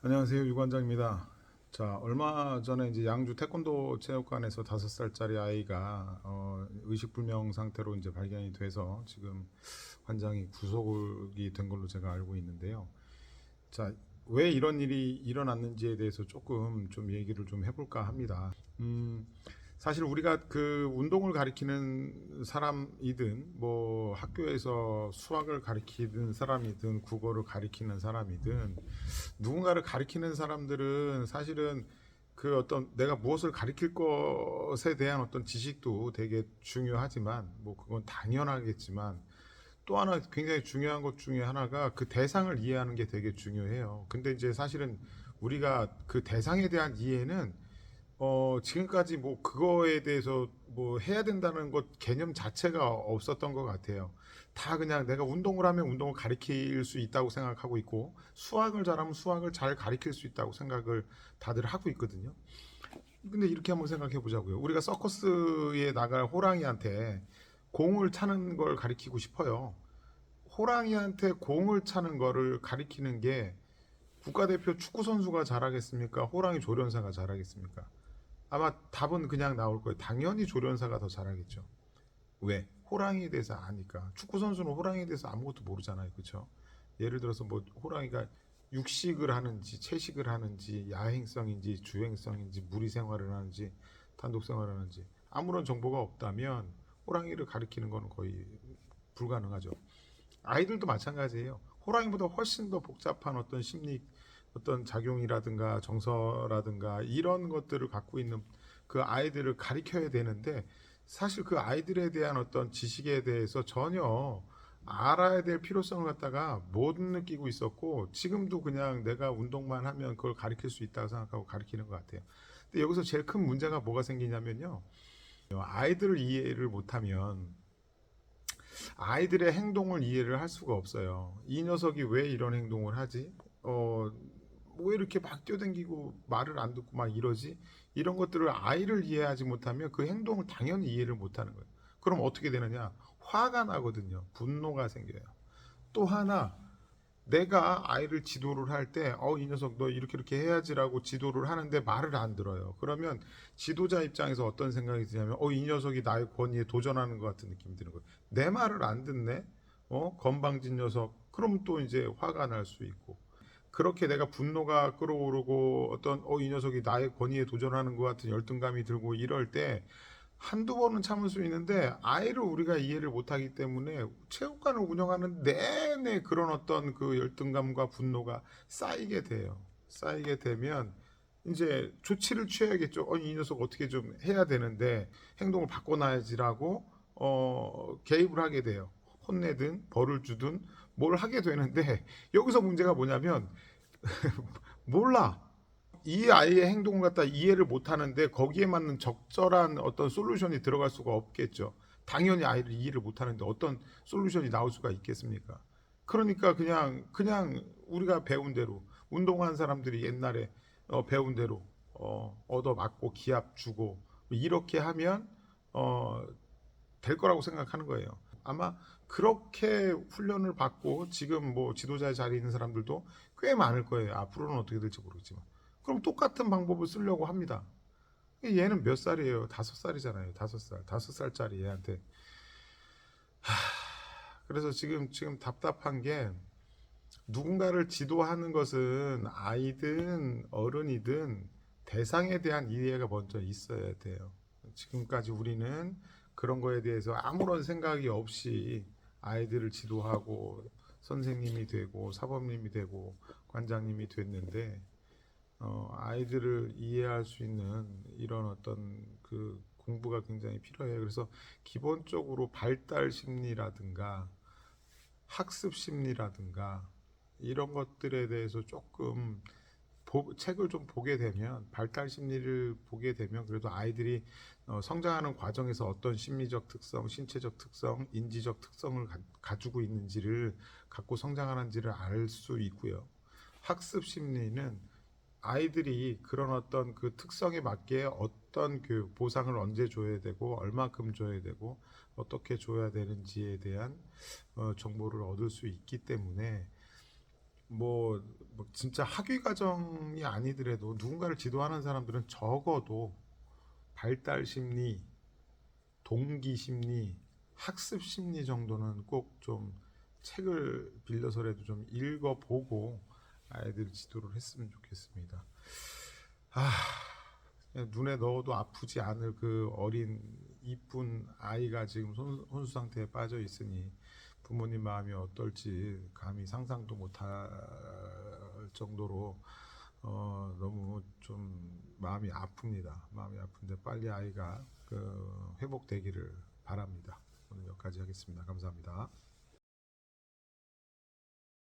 안녕하세요, 유관장입니다. 자, 얼마 전에 이제 양주 태권도 체육관에서 5살짜리 아이가 의식불명 상태로 이제 발견이 돼서 지금 관장이 구속이 된 걸로 제가 알고 있는데요. 자, 왜 이런 일이 일어났는지에 대해서 조금 좀 얘기를 좀 해볼까 합니다. 사실 우리가 그 운동을 가리키는 사람이든 뭐 학교에서 수학을 가리키는 사람이든 국어를 가리키는 사람이든 누군가를 가리키는 사람들은 사실은 그 어떤 내가 무엇을 가리킬 것에 대한 어떤 지식도 되게 중요하지만 뭐 그건 당연하겠지만 또 하나 굉장히 중요한 것 중에 하나가 그 대상을 이해하는 게 되게 중요해요. 근데 이제 사실은 우리가 그 대상에 대한 이해는 지금까지 뭐 그거에 대해서 뭐 해야 된다는 것 개념 자체가 없었던 것 같아요. 다 그냥 내가 운동을 하면 운동을 가리킬 수 있다고 생각하고 있고 수학을 잘하면 수학을 잘 가리킬 수 있다고 생각을 다들 하고 있거든요. 근데 이렇게 한번 생각해 보자고요. 우리가 서커스에 나갈 호랑이한테 공을 차는 걸 가리키고 싶어요. 호랑이한테 공을 차는 거를 가리키는 게 국가대표 축구 선수가 잘하겠습니까? 호랑이 조련사가 잘하겠습니까? 아마 답은 그냥 나올 거예요. 당연히 조련사가 더 잘하겠죠. 왜? 호랑이에 대해서 아니까. 축구 선수는 호랑이에 대해서 아무것도 모르잖아요. 그렇죠? 예를 들어서 뭐 호랑이가 육식을 하는지 채식을 하는지 야행성인지 주행성인지 무리 생활을 하는지 단독 생활을 하는지 아무런 정보가 없다면 호랑이를 가리키는 건 거의 불가능하죠. 아이들도 마찬가지예요. 호랑이보다 훨씬 더 복잡한 어떤 심리 어떤 작용이라든가 정서라든가 이런 것들을 갖고 있는 그 아이들을 가리켜야 되는데 사실 그 아이들에 대한 어떤 지식에 대해서 전혀 알아야 될 필요성을 갖다가 못 느끼고 있었고 지금도 그냥 내가 운동만 하면 그걸 가리킬 수 있다고 생각하고 가리키는 것 같아요. 근데 여기서 제일 큰 문제가 뭐가 생기냐면요. 아이들을 이해를 못하면 아이들의 행동을 이해를 할 수가 없어요. 이 녀석이 왜 이런 행동을 하지? 어, 왜 이렇게 막 뛰어다니고 말을 안 듣고 막 이러지? 이런 것들을 아이를 이해하지 못하면 그 행동을 당연히 이해를 못하는 거예요. 그럼 어떻게 되느냐? 화가 나거든요. 분노가 생겨요. 또 하나, 내가 아이를 지도를 할 때, 이 녀석 너 이렇게 이렇게 해야지라고 지도를 하는데 말을 안 들어요. 그러면 지도자 입장에서 어떤 생각이 드냐면, 이 녀석이 나의 권위에 도전하는 것 같은 느낌이 드는 거예요. 내 말을 안 듣네? 건방진 녀석. 그럼 또 이제 화가 날 수 있고. 그렇게 내가 분노가 끌어오르고 어떤, 이 녀석이 나의 권위에 도전하는 것 같은 열등감이 들고 이럴 때, 한두 번은 참을 수 있는데 아이를 우리가 이해를 못하기 때문에 체육관을 운영하는 내내 그런 어떤 그 열등감과 분노가 쌓이게 돼요. 쌓이게 되면 이제 조치를 취해야겠죠. 이 녀석 어떻게 좀 해야 되는데 행동을 바꿔놔야지라고 개입을 하게 돼요. 혼내든 벌을 주든 뭘 하게 되는데 여기서 문제가 뭐냐면 몰라. 이 아이의 행동을 갖다 이해를 못 하는데 거기에 맞는 적절한 어떤 솔루션이 들어갈 수가 없겠죠. 당연히 아이를 이해를 못 하는데 어떤 솔루션이 나올 수가 있겠습니까? 그러니까 그냥 우리가 배운 대로 운동한 사람들이 옛날에 배운 대로 얻어 맞고 기합 주고 이렇게 하면 어, 될 거라고 생각하는 거예요. 아마 그렇게 훈련을 받고 지금 뭐 지도자의 자리에 있는 사람들도 꽤 많을 거예요. 앞으로는 어떻게 될지 모르겠지만. 그럼 똑같은 방법을 쓰려고 합니다. 얘는 몇 살이에요? 5살이잖아요. 5살. 5살짜리 얘한테. 그래서 지금 답답한 게 누군가를 지도하는 것은 아이든 어른이든 대상에 대한 이해가 먼저 있어야 돼요. 지금까지 우리는 그런 거에 대해서 아무런 생각이 없이 아이들을 지도하고 선생님이 되고 사범님이 되고 관장님이 됐는데 아이들을 이해할 수 있는 이런 어떤 그 공부가 굉장히 필요해요. 그래서 기본적으로 발달 심리라든가 학습 심리라든가 이런 것들에 대해서 조금 책을 좀 보게 되면 발달 심리를 보게 되면 그래도 아이들이 성장하는 과정에서 어떤 심리적 특성, 신체적 특성, 인지적 특성을 가지고 있는지를 갖고 성장하는지를 알 수 있고요. 학습 심리는 아이들이 그런 어떤 그 특성에 맞게 어떤 교육, 보상을 언제 줘야 되고 얼마큼 줘야 되고 어떻게 줘야 되는지에 대한 정보를 얻을 수 있기 때문에 뭐 진짜 학위 과정이 아니더라도 누군가를 지도하는 사람들은 적어도 발달 심리, 동기 심리, 학습 심리 정도는 꼭 좀 책을 빌려서라도 좀 읽어보고 아이들 지도를 했으면 좋겠습니다. 아, 눈에 넣어도 아프지 않을 그 어린 이쁜 아이가 지금 혼수 상태에 빠져 있으니 부모님 마음이 어떨지 감히 상상도 못할 정도로 너무 좀 마음이 아픕니다. 마음이 아픈데 빨리 아이가 그 회복되기를 바랍니다. 오늘 여기까지 하겠습니다. 감사합니다.